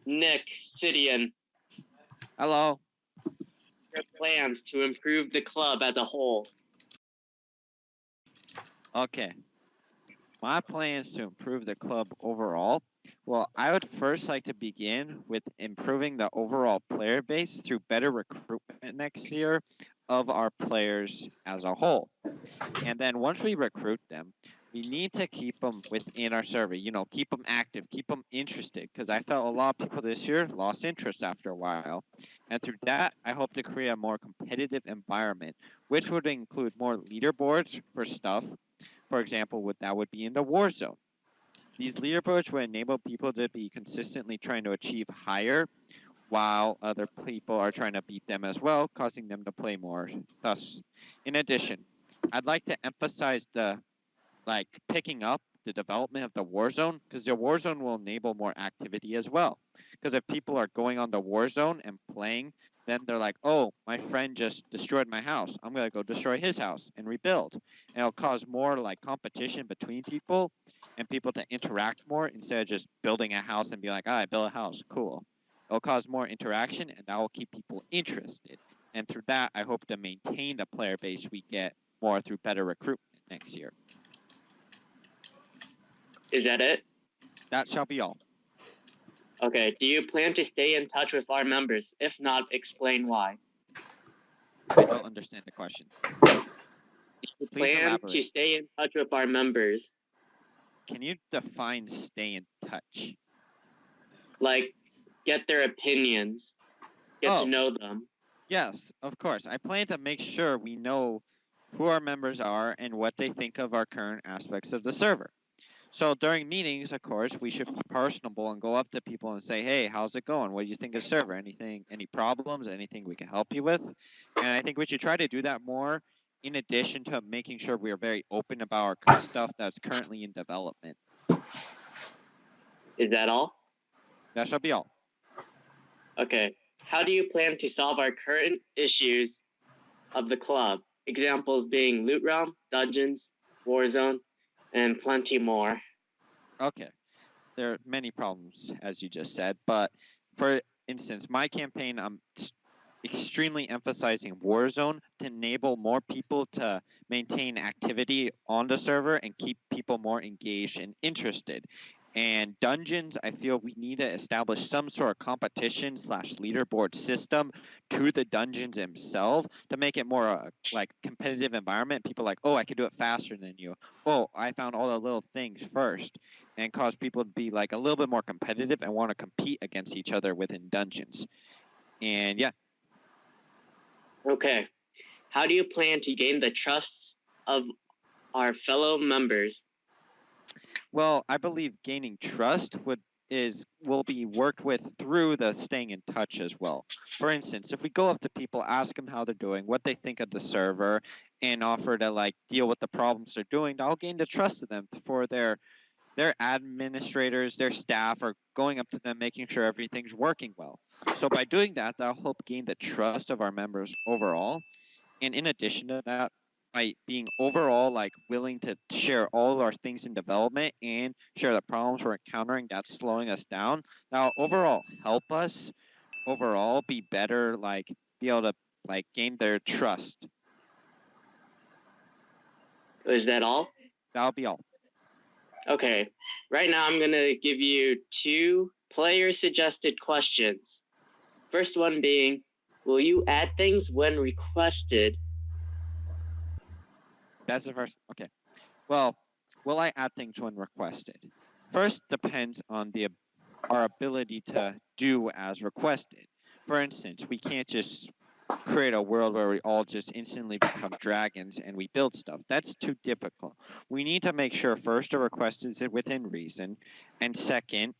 Nick, Sidian, Hello. your plans to improve the club as a whole. Okay. My plans to improve the club overall. Well, I would first like to begin with improving the overall player base through better recruitment next year of our players as a whole. And then once we recruit them, we need to keep them within our server, keep them active, keep them interested, because I felt a lot of people this year lost interest after a while. And through that, I hope to create a more competitive environment, which would include more leaderboards for stuff. For example, that would be in the war zone. These leaderboards would enable people to be consistently trying to achieve higher while other people are trying to beat them as well, causing them to play more. Thus, in addition, I'd like to emphasize picking up the development of the war zone, because the war zone will enable more activity as well. Because if people are going on the war zone and playing, then they're like, oh, my friend just destroyed my house. I'm going to go destroy his house and rebuild. And it'll cause more competition between people and people to interact more instead of just building a house and be like, I built a house. Cool. It'll cause more interaction, and that will keep people interested. And through that, I hope to maintain the player base we get more through better recruitment next year. Is that it? That shall be all. Okay, do you plan to stay in touch with our members? If not, explain why. I don't understand the question. You Please plan elaborate. to stay in touch with our members. Can you define stay in touch? Like, get their opinions, get to know them. Yes, of course. I plan to make sure we know who our members are and what they think of our current aspects of the server. So during meetings, of course, we should be personable and go up to people and say, hey, how's it going? What do you think of the server? Any problems, anything we can help you with? And I think we should try to do that more, in addition to making sure we are very open about our stuff that's currently in development. Is that all? That shall be all. Okay. How do you plan to solve our current issues of the club? Examples being loot realm, dungeons, war zone, and plenty more. Okay. There are many problems, as you just said, but for instance, my campaign, I'm extremely emphasizing Warzone to enable more people to maintain activity on the server and keep people more engaged and interested. And dungeons, I feel we need to establish some sort of competition / leaderboard system to the dungeons themselves to make it more competitive environment. People like, oh, I can do it faster than you. Oh, I found all the little things first, and cause people to be a little bit more competitive and want to compete against each other within dungeons. And yeah. Okay. How do you plan to gain the trust of our fellow members? Well, I believe gaining trust will be worked with through the staying in touch as well. For instance, if we go up to people, ask them how they're doing, what they think of the server, and offer to deal with the problems they're doing, I'll gain the trust of them for their administrators, their staff are going up to them, making sure everything's working well. So by doing that, that'll help gain the trust of our members overall. And in addition to that, by being overall willing to share all our things in development and share the problems we're encountering that's slowing us down, that'll overall help us overall be better, be able to gain their trust. Is that all? That'll be all. Okay. Right now I'm going to give you 2 player suggested questions. First one being, will you add things when requested? That's the first. Okay. Well, will I add things when requested? First depends on our ability to do as requested. For instance, we can't just create a world where we all just instantly become dragons and we build stuff. That's too difficult. We need to make sure first a request is within reason, and second,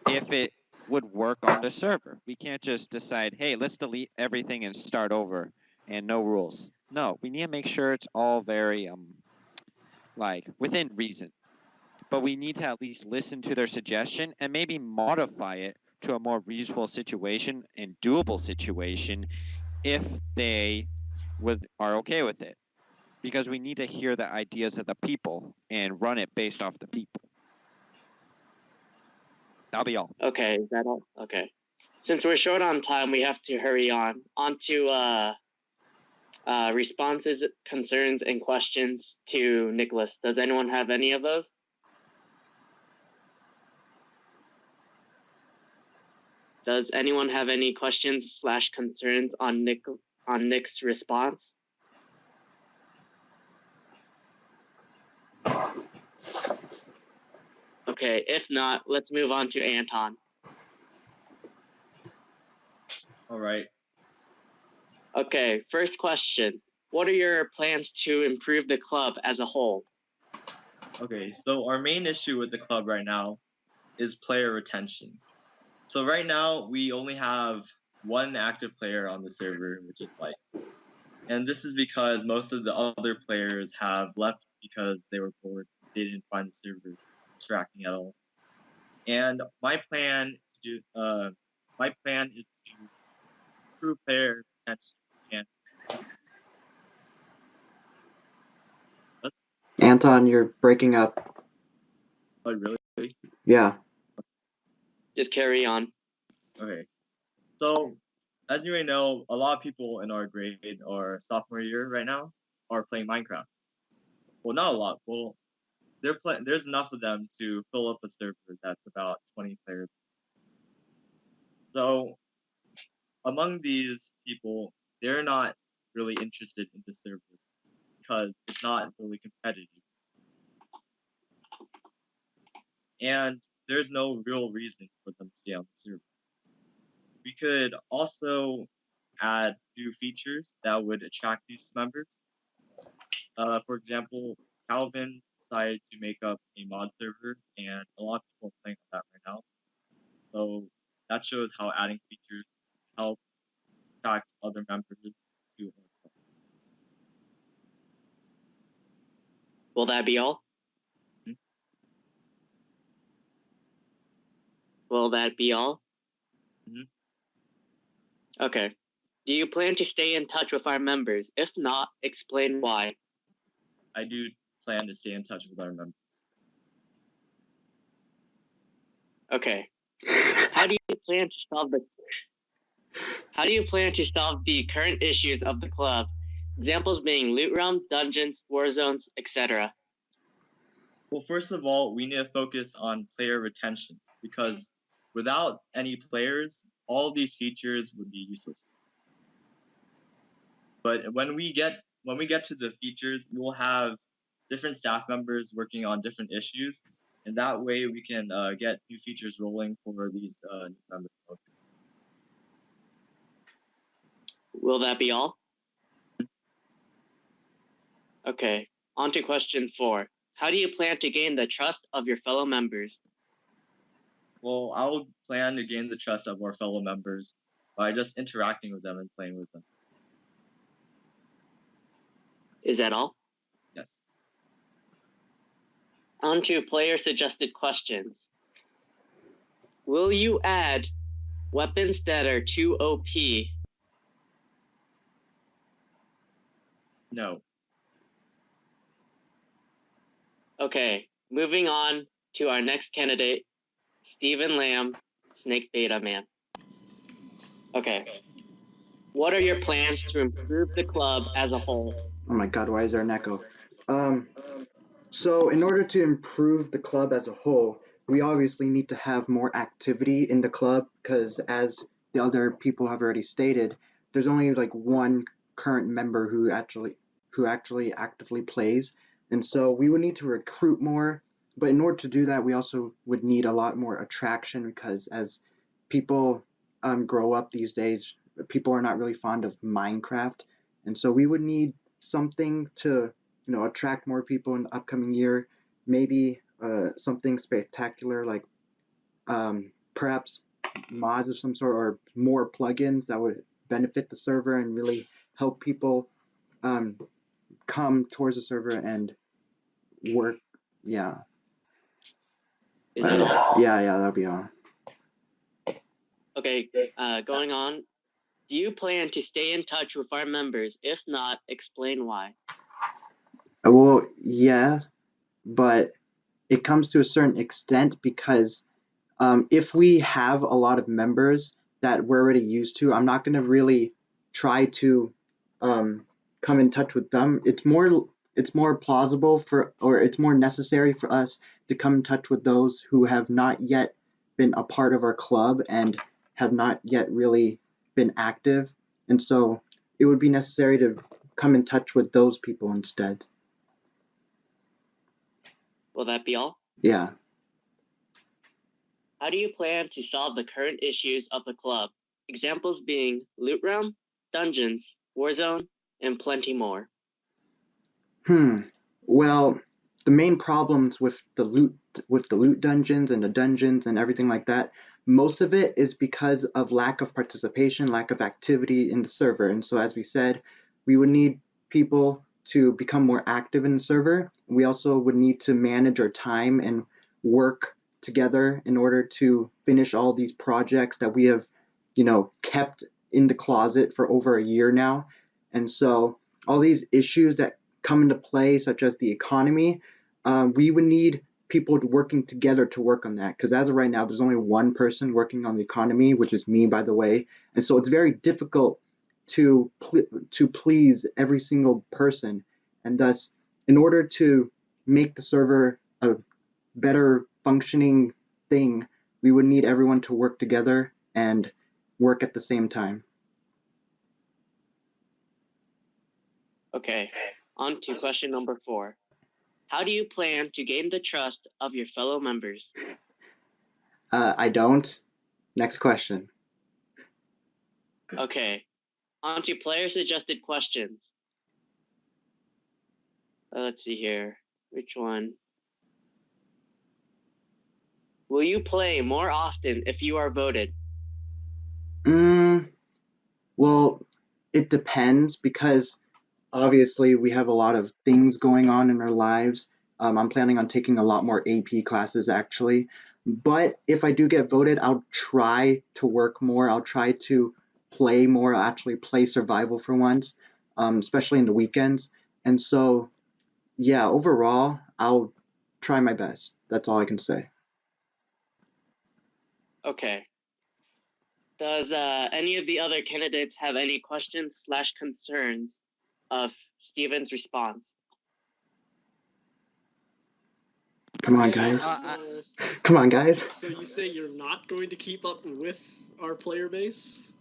if it would work on the server. We can't just decide, hey, let's delete everything and start over and no rules. No, we need to make sure it's all very within reason. But we need to at least listen to their suggestion and maybe modify it to a more reasonable situation and doable situation if they are okay with it. Because we need to hear the ideas of the people and run it based off the people. That'll be all. Okay, is that all? Okay. Since we're short on time, we have to hurry on. On to responses, concerns, and questions to Nicholas. Does anyone have any of those? Does anyone have any questions / concerns on Nick's response? Okay, if not, let's move on to Anton. All right. Okay, first question. What are your plans to improve the club as a whole? Okay, so our main issue with the club right now is player retention. So right now we only have one active player on the server, which is Light. And this is because most of the other players have left because they were bored. They didn't find the server distracting at all. And my plan is to improve player retention. And Anton, you're breaking up. oh, really? Yeah. Just carry on. Okay. So, as you may know, a lot of people in our grade or sophomore year right now are playing Minecraft. Well, not a lot. Well, there's enough of them to fill up a server that's about 20 players. So, among these people, they're not really interested in the server because it's not really competitive. And there's no real reason for them to stay on the server. We could also add new features that would attract these members. For example, Calvin decided to make up a mod server, and a lot of people are playing on that right now. So that shows how adding features help attract other members to our club. Will that be all? Hmm? Will that be all? Mhm. Okay. Do you plan to stay in touch with our members? If not, explain why. I do plan to stay in touch with our members. Okay. How do you plan to solve the current issues of the club? Examples being loot realm, dungeons, war zones, etc. Well, first of all, we need to focus on player retention because without any players, all of these features would be useless. But when we get to the features, we'll have different staff members working on different issues, and that way we can get new features rolling for these new members. Will that be all? Okay. On to question 4. How do you plan to gain the trust of your fellow members? Well, I'll plan to gain the trust of our fellow members by just interacting with them and playing with them. Is that all? Yes. On to player suggested questions. Will you add weapons that are too OP? No. Okay, moving on to our next candidate, Steven Lam, Snake Beta Man. Okay. What are your plans to improve the club as a whole? Oh my god, why is there an echo? So in order to improve the club as a whole, we obviously need to have more activity in the club because as the other people have already stated, there's only like one current member who actually actively plays. And so we would need to recruit more, but in order to do that, we also would need a lot more attraction because as people grow up these days, people are not really fond of Minecraft. And so we would need something to attract more people in the upcoming year. Maybe something spectacular like perhaps mods of some sort or more plugins that would benefit the server and really help people come towards the server and work. Yeah. Is that all? Yeah, that'll be all. Okay, going on. Do you plan to stay in touch with our members? If not, explain why. Well, yeah, but it comes to a certain extent because If we have a lot of members that we're already used to, I'm not going to really try to come in touch with them. It's more plausible for, or it's more necessary for us to come in touch with those who have not yet been a part of our club and have not yet really been active. And so it would be necessary to come in touch with those people instead. Will that be all? Yeah. How do you plan to solve the current issues of the club? Examples being Loot Realm, Dungeons, Warzone, and plenty more. Well, the main problems with the loot dungeons and the dungeons and everything like that, most of it is because of lack of participation, lack of activity in the server. And so as we said, we would need people to become more active in the server. We also would need to manage our time and work together in order to finish all these projects that we have, kept in the closet for over a year now. And so all these issues that come into play, such as the economy, we would need people working together to work on that. Because as of right now, there's only one person working on the economy, which is me, by the way. And so it's very difficult to please every single person. And thus, in order to make the server a better functioning thing, we would need everyone to work together and work at the same time. Okay, on to question number 4. How do you plan to gain the trust of your fellow members? I don't. Next question. Okay, on to player-suggested questions. Let's see here. Which one? Will you play more often if you are voted? Well, it depends because obviously we have a lot of things going on in our lives. I'm planning on taking a lot more AP classes actually. But if I do get voted, I'll try to work more. I'll try to play more, actually play survival for once, especially in the weekends. And so, yeah, overall, I'll try my best. That's all I can say. Okay. Does any of the other candidates have any questions/concerns of Steven's response? Come on, Yeah, guys. so Come on, guys. you say you're not going to keep up with our player base?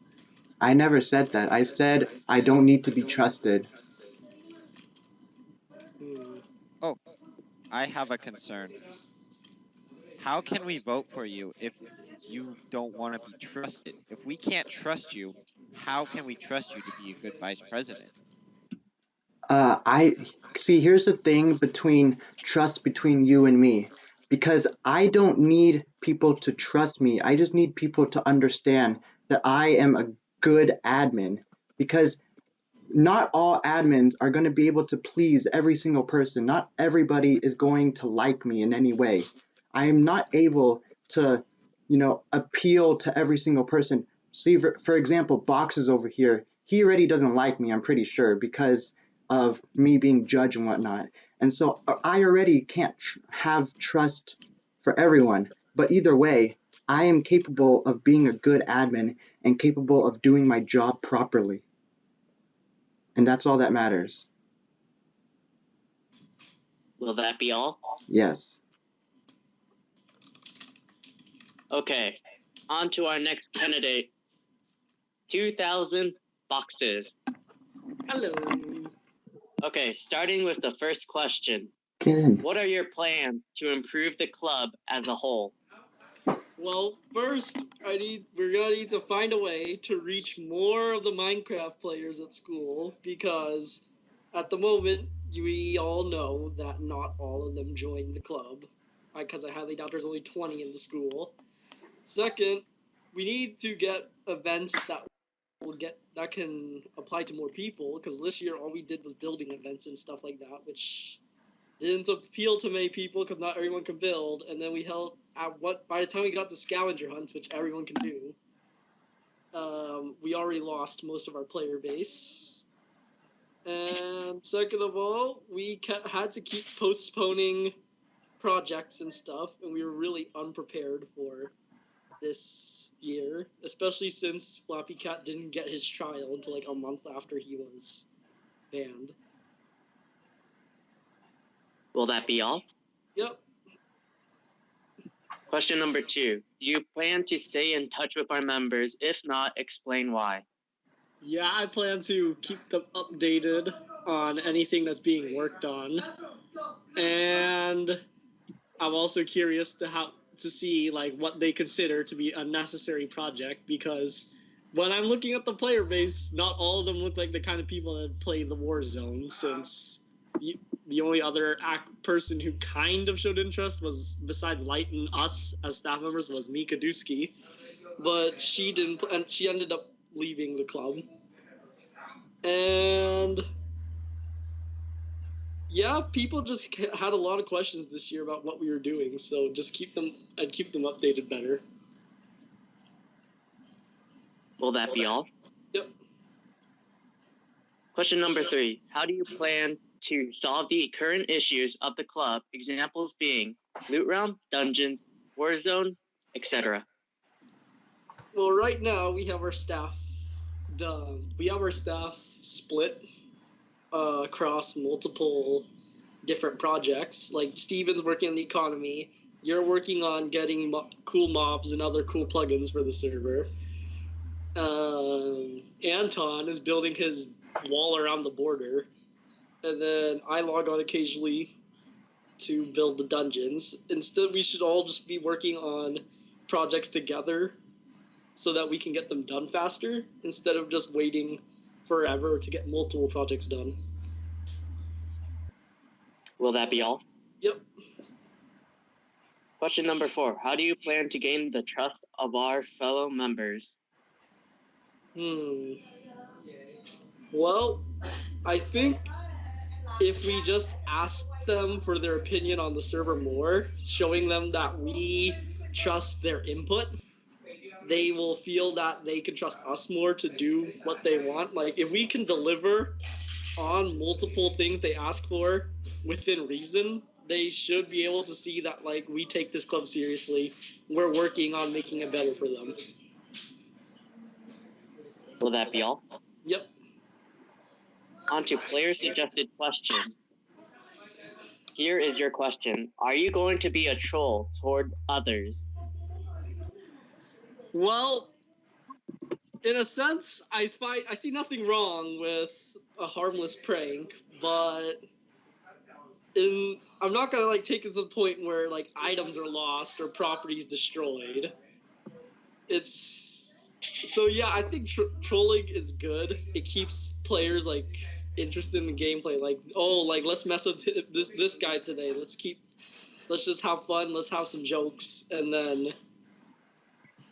I never said that. I said I don't need to be trusted. Oh, I have a concern. How can we vote for you if you don't want to be trusted? If we can't trust you, how can we trust you to be a good vice president? I see. Here's the thing between trust between you and me, because I don't need people to trust me. I just need people to understand that I am a good admin. Because not all admins are going to be able to please every single person. Not everybody is going to like me in any way. I am not able to, appeal to every single person. See, for example, Boxes over here, he already doesn't like me, I'm pretty sure, because of me being judged and whatnot. And so I already can't have trust for everyone. But either way, I am capable of being a good admin and capable of doing my job properly. And that's all that matters. Will that be all? Yes. Okay, on to our next candidate. 2,000 boxes. Hello. Okay, starting with the first question. Get in. What are your plans to improve the club as a whole? Well, first, we're gonna need to find a way to reach more of the Minecraft players at school, because at the moment, we all know that not all of them joined the club, because I highly doubt there's only 20 in the school. Second, we need to get events that can apply to more people, because this year all we did was building events and stuff like that, which didn't appeal to many people because not everyone can build. And then we held by the time we got to scavenger hunts, which everyone can do, we already lost most of our player base. And second of all, we had to keep postponing projects and stuff, and we were really unprepared for this year, especially since Flappy Cat didn't get his trial until like a month after he was banned. Will that be all? Yep. Question number 2. Do you plan to stay in touch with our members? If not, explain why. Yeah, I plan to keep them updated on anything that's being worked on. And I'm also curious to see like what they consider to be a necessary project, because when I'm looking at the player base, not all of them look like the kind of people that play the Warzone, since the only other person who kind of showed interest was, besides Light and us as staff members, was Mika Dusky. But she didn't, and she ended up leaving the club. And yeah, people just had a lot of questions this year about what we were doing, so just I'd keep them updated better. Will that be all? Yep. Question number 3. How do you plan to solve the current issues of the club? Examples being loot realm, dungeons, Warzone, etc. Well, right now we have our staff done. We have our staff split across multiple different projects. Like Steven's working on the economy. You're working on getting cool mobs and other cool plugins for the server. Anton is building his wall around the border. And then I log on occasionally to build the dungeons. Instead, we should all just be working on projects together so that we can get them done faster, instead of just waiting forever to get multiple projects done. Will that be all? Yep. Question number 4. How do you plan to gain the trust of our fellow members? Well, I think if we just ask them for their opinion on the server more, showing them that we trust their input, they will feel that they can trust us more to do what they want. Like, if we can deliver on multiple things they ask for within reason, they should be able to see that, like, we take this club seriously. We're working on making it better for them. Will that be all? Yep. On to player suggested questions. Here is your question. Are you going to be a troll toward others? Well, in a sense, I see nothing wrong with a harmless prank, but I'm not gonna like take it to the point where like items are lost or properties destroyed. So yeah, I think trolling is good. It keeps players like interested in the gameplay. Like, oh, like let's mess with this guy today. Let's just have fun. Let's have some jokes, and then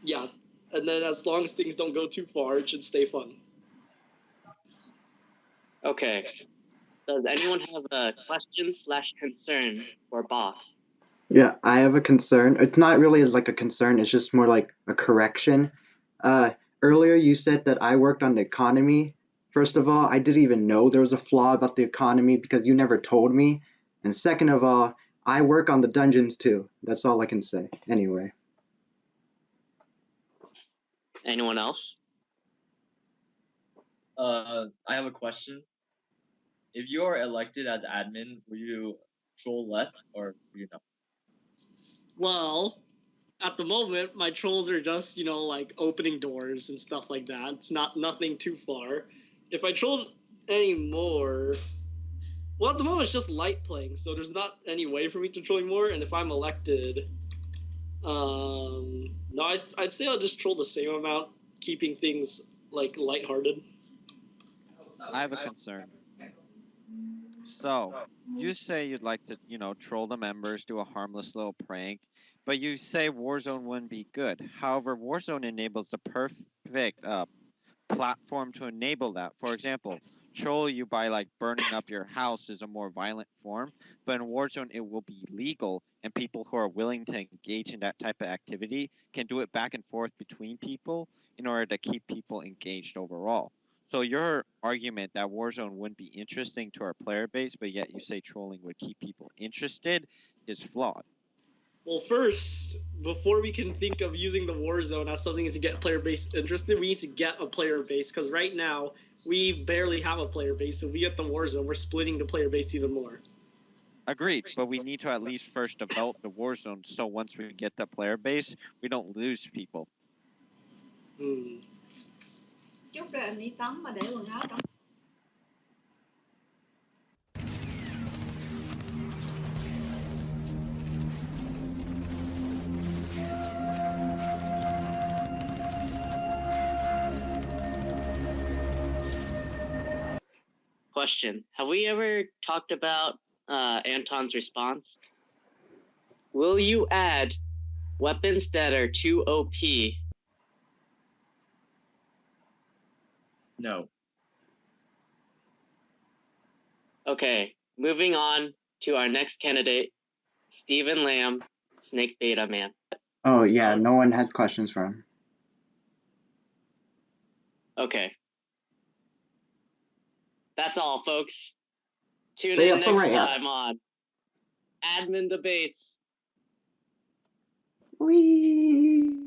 yeah. And then as long as things don't go too far, it should stay fun. Okay. Does anyone have a question/concern for Boss? Yeah, I have a concern. It's not really like a concern, it's just more like a correction. Earlier you said that I worked on the economy. First of all, I didn't even know there was a flaw about the economy because you never told me. And second of all, I work on the dungeons too. That's all I can say. Anyway. Anyone else? I have a question. If you are elected as admin, will you troll less or will you not? Well, at the moment, my trolls are just, like opening doors and stuff like that. It's nothing too far. If I troll any more, well, at the moment it's just light playing, so there's not any way for me to troll more. And if I'm elected, no, I'd say I'll just troll the same amount, keeping things like lighthearted. I have a concern. So, you say you'd like to, troll the members, do a harmless little prank, but you say Warzone wouldn't be good. However, Warzone enables the perfect platform to enable that. For example, troll you by like burning up your house is a more violent form, but in Warzone it will be legal, and people who are willing to engage in that type of activity can do it back and forth between people in order to keep people engaged overall. So your argument that Warzone wouldn't be interesting to our player base, but yet you say trolling would keep people interested, is flawed. Well, first, before we can think of using the Warzone as something to get player base interested, we need to get a player base, because right now we barely have a player base. So if we get the Warzone, we're splitting the player base even more. Agreed, but we need to at least first develop the Warzone so once we get the player base, we don't lose people. Chút rồi anh đi tắm mà để quần áo tắm. Question: have we ever talked about Anton's response? Will you add weapons that are too OP? No. Okay, moving on to our next candidate, Steven Lam, Snake Beta Man. Oh yeah, no one had questions for him. Okay. That's all, folks. Tune Yeah, in it's next alright, yeah. time on Admin Debates. Whee!